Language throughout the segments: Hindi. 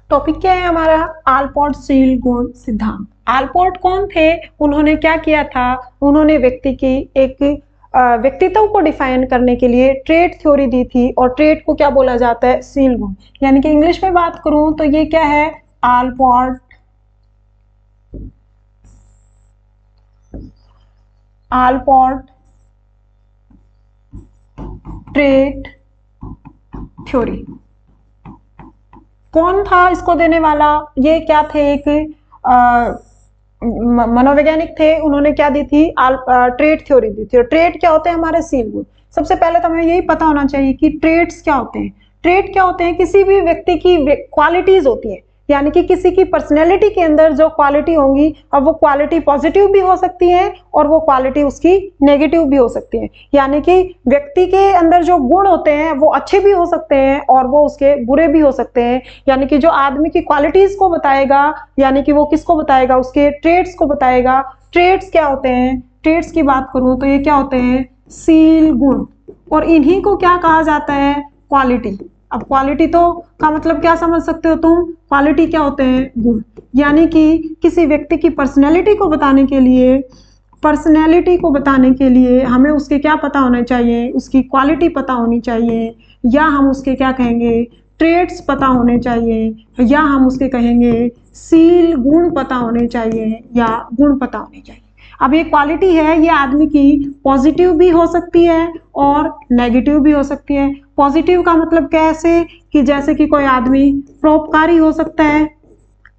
टॉपिक क्या है हमारा? आलपोर्ट सील गुण सिद्धांत। आलपोर्ट कौन थे? उन्होंने क्या किया था? उन्होंने व्यक्ति की एक व्यक्तित्व को डिफाइन करने के लिए ट्रेट थ्योरी दी थी, और ट्रेट को क्या बोला जाता है? सील गुण। यानी कि इंग्लिश में बात करूं तो ये क्या है? Allport trait theory. कौन था इसको देने वाला? ये क्या थे? एक मनोवैज्ञानिक थे। उन्होंने क्या दी थी? ट्रेट थ्योरी दी थी। और ट्रेट क्या होते हैं? हमारे सील गुण। सबसे पहले तो हमें यही पता होना चाहिए कि ट्रेट्स क्या होते हैं। ट्रेट क्या होते हैं? किसी भी व्यक्ति की क्वालिटीज होती है, यानी कि किसी की पर्सनैलिटी के अंदर जो क्वालिटी होंगी, अब वो क्वालिटी पॉजिटिव भी हो सकती है और वो क्वालिटी उसकी नेगेटिव भी हो सकती है। यानी कि व्यक्ति के अंदर जो गुण होते हैं वो अच्छे भी हो सकते हैं और वो उसके बुरे भी हो सकते हैं। यानी कि जो आदमी की क्वालिटीज को बताएगा, यानी कि वो किसको बताएगा? उसके ट्रेट्स को बताएगा। ट्रेट्स क्या होते हैं? ट्रेट्स की बात करूं तो ये क्या होते हैं? सील गुण। और इन्हीं को क्या कहा जाता है? क्वालिटी। अब क्वालिटी तो का मतलब क्या समझ सकते हो तुम? क्वालिटी क्या होते हैं? गुण। यानी कि किसी व्यक्ति की पर्सनैलिटी को बताने के लिए हमें उसके क्या पता होना चाहिए? उसकी क्वालिटी पता होनी चाहिए, या हम उसके क्या कहेंगे? ट्रेट्स पता होने चाहिए, या हम उसके कहेंगे सील गुण पता होने चाहिए, या गुण पता होने चाहिए। अब ये क्वालिटी है, ये आदमी की पॉजिटिव भी हो सकती है और नेगेटिव भी हो सकती है। पॉजिटिव का मतलब कैसे? कि जैसे कि कोई आदमी परोपकारी हो सकता है,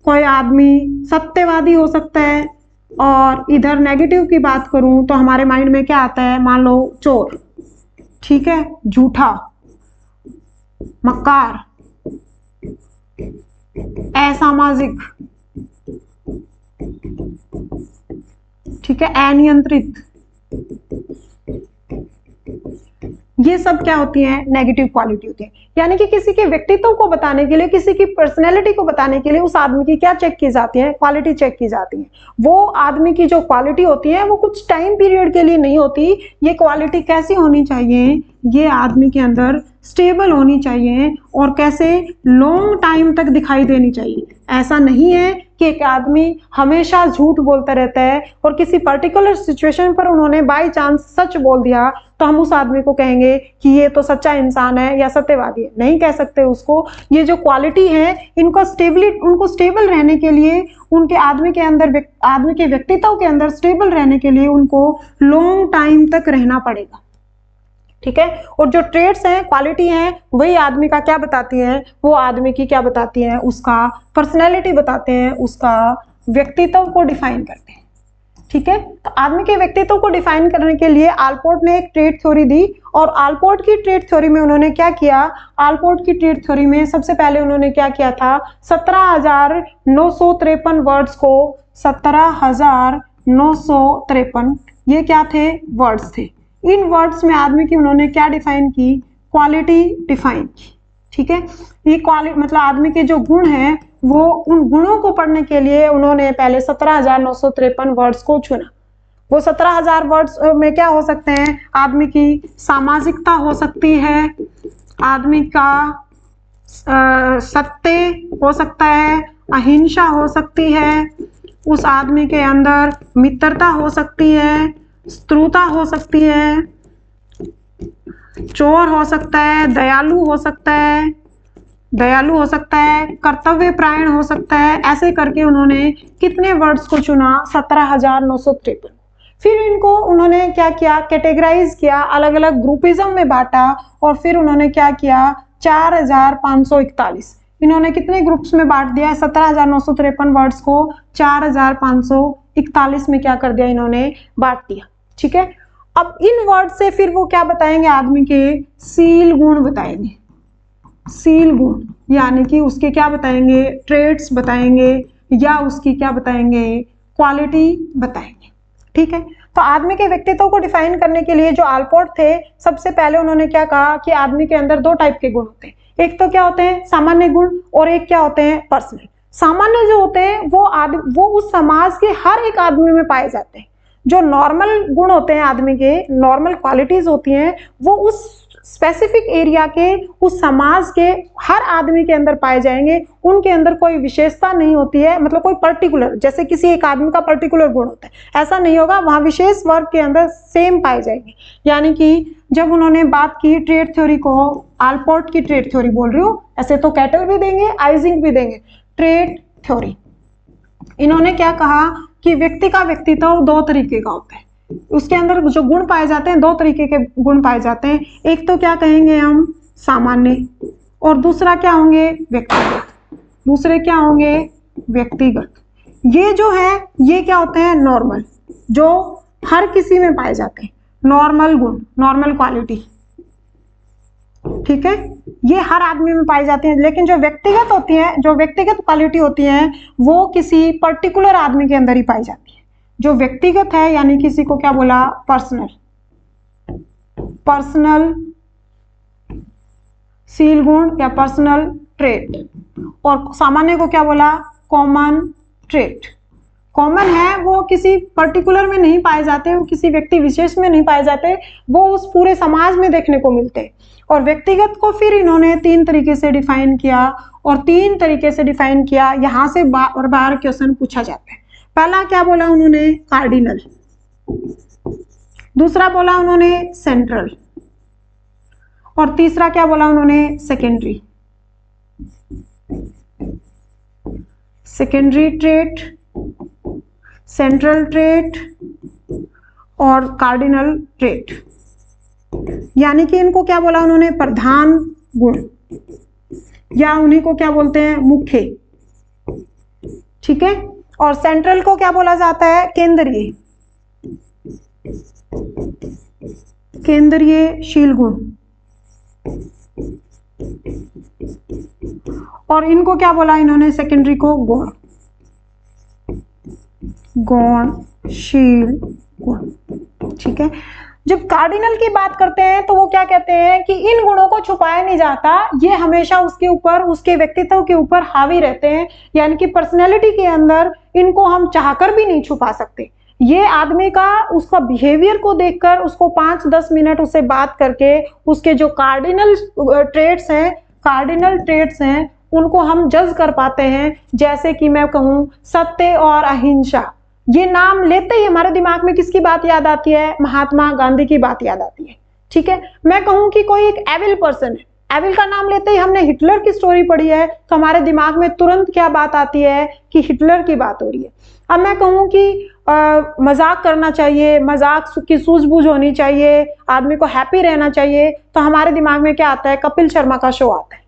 कोई आदमी सत्यवादी हो सकता है। और इधर नेगेटिव की बात करूं तो हमारे माइंड में क्या आता है? मान लो चोर, ठीक है, झूठा, मक्कार, असामाजिक, ठीक है, अनियंत्रित। ये सब क्या होती है? नेगेटिव क्वालिटी होती है। यानी कि किसी के व्यक्तित्व को बताने के लिए, किसी की पर्सनैलिटी को बताने के लिए उस आदमी की क्या चेक की जाती है? क्वालिटी चेक की जाती है। वो आदमी की जो क्वालिटी होती है वो कुछ टाइम पीरियड के लिए नहीं होती। ये क्वालिटी कैसी होनी चाहिए? ये आदमी के अंदर स्टेबल होनी चाहिए और कैसे? लॉन्ग टाइम तक दिखाई देनी चाहिए। ऐसा नहीं है कि एक आदमी हमेशा झूठ बोलता रहता है और किसी पर्टिकुलर सिचुएशन पर उन्होंने बाय चांस सच बोल दिया तो हम उस आदमी को कहेंगे कि ये तो सच्चा इंसान है या सत्यवादी है। नहीं कह सकते उसको। ये जो क्वालिटी है, उनको स्टेबल रहने के लिए, उनके आदमी के व्यक्तित्व के अंदर स्टेबल रहने के लिए उनको लॉन्ग टाइम तक रहना पड़ेगा, ठीक है। और जो ट्रेड्स हैं, क्वालिटी हैं, वही आदमी का क्या बताती हैं? वो आदमी की क्या बताती हैं? उसका पर्सनैलिटी बताते हैं, उसका व्यक्तित्व को डिफाइन करते हैं, ठीक है। तो आदमी के व्यक्तित्व को डिफाइन करने के लिए आलपोर्ट ने एक ट्रेट थ्योरी दी। और आलपोर्ट की ट्रेट थ्योरी में उन्होंने क्या किया? आलपोर्ट की ट्रेट थ्योरी में सबसे पहले उन्होंने क्या किया था? 17,953 वर्ड्स को, 17,953 ये क्या थे? वर्ड्स थे। इन वर्ड्स में आदमी की उन्होंने क्या डिफाइन की? क्वालिटी डिफाइन की, ठीक है। ये क्वालिटी मतलब आदमी के जो गुण हैं, वो उन गुणों को पढ़ने के लिए उन्होंने पहले 17,953 वर्ड्स को चुना। वो 17,000 वर्ड्स में क्या हो सकते हैं? आदमी की सामाजिकता हो सकती है, आदमी का सत्य हो सकता है, अहिंसा हो सकती है, उस आदमी के अंदर मित्रता हो सकती है, स्त्रुता हो सकती है, चोर हो सकता है, दयालु हो सकता है, कर्तव्य परायण हो सकता है। ऐसे करके उन्होंने कितने वर्ड्स को चुना? 17,953। फिर इनको उन्होंने क्या किया? कैटेगराइज किया, अलग अलग ग्रुपिज्म में बांटा। और फिर उन्होंने क्या किया? 4,541 इन्होंने कितने ग्रुप्स में बांट दिया? 17,953 वर्ड्स को 4,541 में क्या कर दिया? इन्होंने बांट दिया, ठीक है। अब इन वर्ड से फिर वो क्या बताएंगे? आदमी के सील गुण बताएंगे। सील गुण यानी कि उसके क्या बताएंगे? ट्रेट्स बताएंगे, या उसकी क्या बताएंगे? क्वालिटी बताएंगे, ठीक है। तो आदमी के व्यक्तित्व को डिफाइन करने के लिए जो आलपोर्ट थे, सबसे पहले उन्होंने क्या कहा कि आदमी के अंदर 2 टाइप के गुण होते हैं। एक तो क्या होते हैं? सामान्य गुण, और एक क्या होते हैं? पर्सनल। सामान्य जो होते हैं वो उस समाज के हर एक आदमी में पाए जाते हैं। जो नॉर्मल गुण होते हैं आदमी के, नॉर्मल क्वालिटीज होती हैं, वो उस स्पेसिफिक एरिया के, उस समाज के हर आदमी के अंदर पाए जाएंगे। उनके अंदर कोई विशेषता नहीं होती है, मतलब कोई पर्टिकुलर, जैसे किसी एक आदमी का पर्टिकुलर गुण होता है, ऐसा नहीं होगा। वहां विशेष वर्ग के अंदर सेम पाए जाएंगे। यानी कि जब उन्होंने बात की ट्रेड थ्योरी को, आलपोर्ट की ट्रेड थ्योरी बोल रही हूँ, ऐसे तो कैटल भी देंगे, आइजिंग भी देंगे। ट्रेड थ्योरी, इन्होंने क्या कहा कि व्यक्ति का व्यक्तित्व दो तरीके का होता है, उसके अंदर जो गुण पाए जाते हैं, दो तरीके के गुण पाए जाते हैं। एक तो क्या कहेंगे हम, सामान्य, और दूसरा क्या होंगे, व्यक्तिगत। दूसरे क्या होंगे, व्यक्तिगत। ये जो है ये क्या होते हैं, नॉर्मल, जो हर किसी में पाए जाते हैं, नॉर्मल गुण, नॉर्मल क्वालिटी, ठीक है, ये हर आदमी में पाई जाती है। लेकिन जो व्यक्तिगत होती है, जो व्यक्तिगत क्वालिटी होती है, वो किसी पर्टिकुलर आदमी के अंदर ही पाई जाती है। जो व्यक्तिगत है यानी किसी को क्या बोला, पर्सनल, पर्सनल शील गुण या पर्सनल ट्रेट, और सामान्य को क्या बोला, कॉमन ट्रेट। कॉमन है वो किसी पर्टिकुलर में नहीं पाए जाते, वो किसी व्यक्ति विशेष में नहीं पाए जाते, वो उस पूरे समाज में देखने को मिलते हैं। और व्यक्तिगत को फिर इन्होंने तीन तरीके से डिफाइन किया, और तीन तरीके से डिफाइन किया, यहां से बार बार क्वेश्चन पूछा जाता है। पहला क्या बोला उन्होंने, कार्डिनल। दूसरा बोला उन्होंने सेंट्रल, और तीसरा क्या बोला उन्होंने, secondary. Secondary trait, central trait और कार्डिनल ट्रेट। यानी कि इनको क्या बोला उन्होंने, प्रधान गुण, या उन्हीं को क्या बोलते हैं, मुख्य, ठीक है। और सेंट्रल को क्या बोला जाता है, केंद्रीय, केंद्रीय शील गुण। और इनको क्या बोला इन्होंने, सेकेंडरी को गौण, गौणशील गुण, ठीक है। जब कार्डिनल की बात करते हैं तो वो क्या कहते हैं कि इन गुणों को छुपाया नहीं जाता, ये हमेशा उसके ऊपर, उसके व्यक्तित्व के ऊपर हावी रहते हैं। यानी कि पर्सनैलिटी के अंदर इनको हम चाहकर भी नहीं छुपा सकते। ये आदमी का, उसका बिहेवियर को देखकर, उसको 5-10 मिनट उससे बात करके, उसके जो कार्डिनल ट्रेट्स हैं, कार्डिनल ट्रेट्स हैं, उनको हम जज कर पाते हैं। जैसे कि मैं कहूँ सत्य और अहिंसा, ये नाम लेते ही हमारे दिमाग में किसकी बात याद आती है, महात्मा गांधी की बात याद आती है, ठीक है। मैं कहूँ कि कोई एक एविल पर्सन है, एविल का नाम लेते ही हमने हिटलर की स्टोरी पढ़ी है, तो हमारे दिमाग में तुरंत क्या बात आती है कि हिटलर की बात हो रही है। अब मैं कहूँ कि मजाक करना चाहिए, मजाक की सूझबूझ होनी चाहिए, आदमी को हैप्पी रहना चाहिए, तो हमारे दिमाग में क्या आता है, कपिल शर्मा का शो आता है,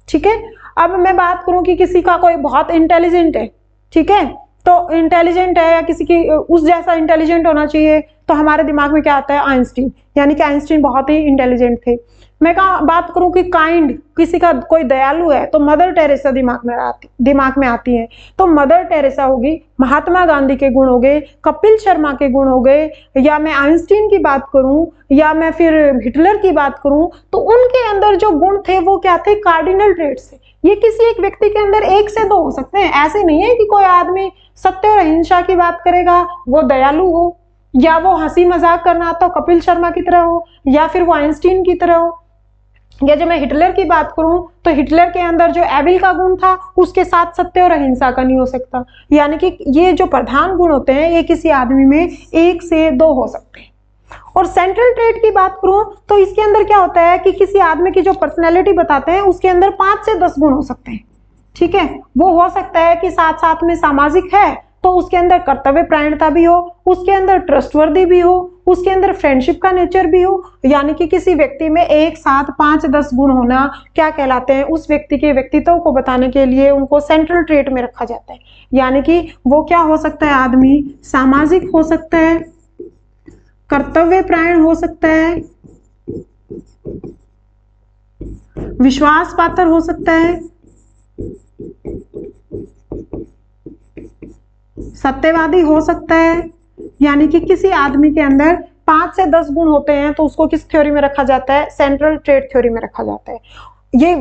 ठीक है। अब मैं बात करूं कि किसी का कोई बहुत इंटेलिजेंट है, ठीक है, तो इंटेलिजेंट है या किसी की उस जैसा इंटेलिजेंट होना चाहिए, तो हमारे दिमाग में क्या आता है, आइंस्टीन, यानी कि आइंस्टीन बहुत ही इंटेलिजेंट थे। मैं बात करूं कि काइंड, किसी का कोई दयालु है, तो मदर टेरेसा दिमाग में आती है, तो मदर टेरेसा होगी। महात्मा गांधी के गुण हो गए, कपिल शर्मा के गुण हो गए, या मैं आइंस्टीन की बात करूं, या मैं फिर हिटलर की बात करूं, तो उनके अंदर जो गुण थे वो क्या थे, कार्डिनल ट्रेट्स थे। ये किसी एक व्यक्ति के अंदर 1 से 2 हो सकते हैं। ऐसे नहीं है कि कोई आदमी सत्य और अहिंसा की बात करेगा, वो दयालु हो, या वो हंसी मजाक करना आता हो कपिल शर्मा की तरह हो, या फिर वो आइंस्टीन की तरह हो। या जब मैं हिटलर की बात करूं तो हिटलर के अंदर जो एविल का गुण था, उसके साथ सत्य और अहिंसा का नहीं हो सकता। यानी कि ये जो प्रधान गुण होते हैं, ये किसी आदमी में 1 से 2 हो सकते हैं। और सेंट्रल ट्रेट की बात करूं तो इसके अंदर क्या होता है कि किसी आदमी की जो पर्सनैलिटी बताते हैं, उसके अंदर 5 से 10 गुण हो सकते हैं, ठीक है। वो हो सकता है कि साथ साथ में सामाजिक है, तो उसके अंदर कर्तव्य परायणता भी हो, उसके अंदर ट्रस्टवर्दी भी हो, उसके अंदर फ्रेंडशिप का नेचर भी हो। यानी कि किसी व्यक्ति में एक साथ 5-10 गुण होना क्या कहलाते हैं, उस व्यक्ति के व्यक्तित्व को बताने के लिए उनको सेंट्रल ट्रेट में रखा जाता है। यानी कि वो क्या हो सकता है, आदमी सामाजिक हो सकता है, कर्तव्य परायण हो सकता है, विश्वास पात्र हो सकता है, सत्यवादी हो सकता है। यानी कि किसी आदमी के अंदर 5 से 10 गुण होते हैं, तो उसको किस थ्योरी में रखा जाता है, सेंट्रल ट्रेट थ्योरी में रखा जाता है। ये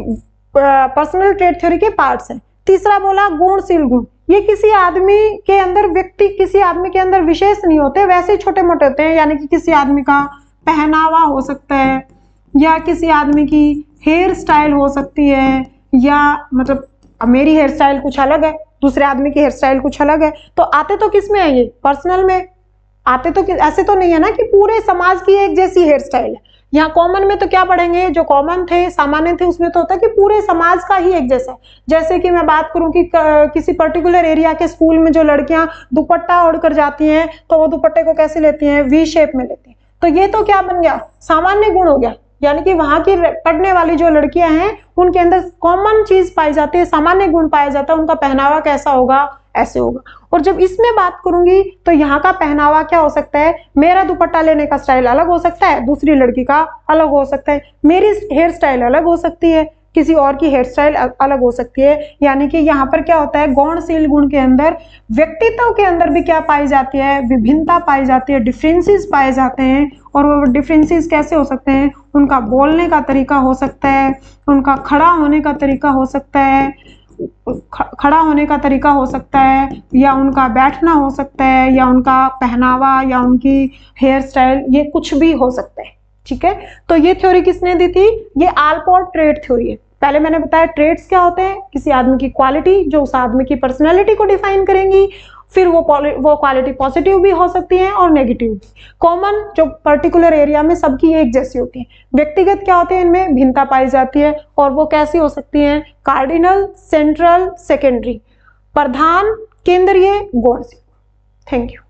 पर्सनल ट्रेट थ्योरी के पार्ट्स हैं। तीसरा बोला गुणशील गुण, ये किसी आदमी के अंदर, व्यक्ति किसी आदमी के अंदर विशेष नहीं होते, वैसे छोटे मोटे होते हैं। यानी कि किसी आदमी का पहनावा हो सकता है, या किसी आदमी की हेयर स्टाइल हो सकती है, या मतलब अब मेरी हेयर स्टाइल कुछ अलग है, दूसरे आदमी की हेयर स्टाइल कुछ अलग है, तो आते तो किस में है ये, पर्सनल में आते तो ऐसे तो नहीं है ना कि पूरे समाज की एक जैसी हेयर स्टाइल है। यहाँ कॉमन में तो क्या पढ़ेंगे, जो कॉमन थे, सामान्य थे, उसमें तो होता है कि पूरे समाज का ही एक जैसा है। जैसे कि मैं बात करूं कि किसी पर्टिकुलर एरिया के स्कूल में जो लड़कियां दुपट्टा ओढ़कर जाती हैं, तो वो दुपट्टे को कैसे लेती हैं, वी शेप में लेती हैं। तो ये तो क्या बन गया, सामान्य गुण हो गया, यानी कि वहां की पढ़ने वाली जो लड़कियां हैं उनके अंदर कॉमन चीज पाई जाती है, सामान्य गुण पाया जाता है, उनका पहनावा कैसा होगा, ऐसे होगा। और जब इसमें बात करूंगी तो यहाँ का पहनावा क्या हो सकता है, मेरा दुपट्टा लेने का स्टाइल अलग हो सकता है, दूसरी लड़की का अलग हो सकता है, मेरी हेयर स्टाइल अलग हो सकती है, किसी और की हेयर स्टाइल अलग हो सकती है। यानी कि यहाँ पर क्या होता है, गौणशील गुण के अंदर व्यक्तित्व के अंदर भी क्या पाई जाती है, विभिन्नता पाई जाती है, डिफरेंसेस पाए जाते हैं। और वो डिफरेंसेस कैसे हो सकते हैं, उनका बोलने का तरीका हो सकता है, उनका खड़ा होने का तरीका हो सकता है, खड़ा होने का तरीका हो सकता है, या उनका बैठना हो सकता है, या उनका पहनावा, या उनकी हेयर स्टाइल, ये कुछ भी हो सकता है। ठीक है, तो ये थ्योरी किसने दी थी, ये आलपोर्ट ट्रेट थ्योरी है। पहले मैंने बताया ट्रेट्स क्या होते हैं, किसी आदमी की क्वालिटी जो उस आदमी की पर्सनैलिटी को डिफाइन करेंगी, फिर वो क्वालिटी पॉजिटिव भी हो सकती है और नेगेटिव भी। कॉमन जो पर्टिकुलर एरिया में सबकी एक जैसी होती है, व्यक्तिगत क्या होते हैं, इनमें भिन्नता पाई जाती है, और वो कैसी हो सकती है, कार्डिनल, सेंट्रल, सेकेंडरी, प्रधान, केंद्रीय, गौण। Thank you.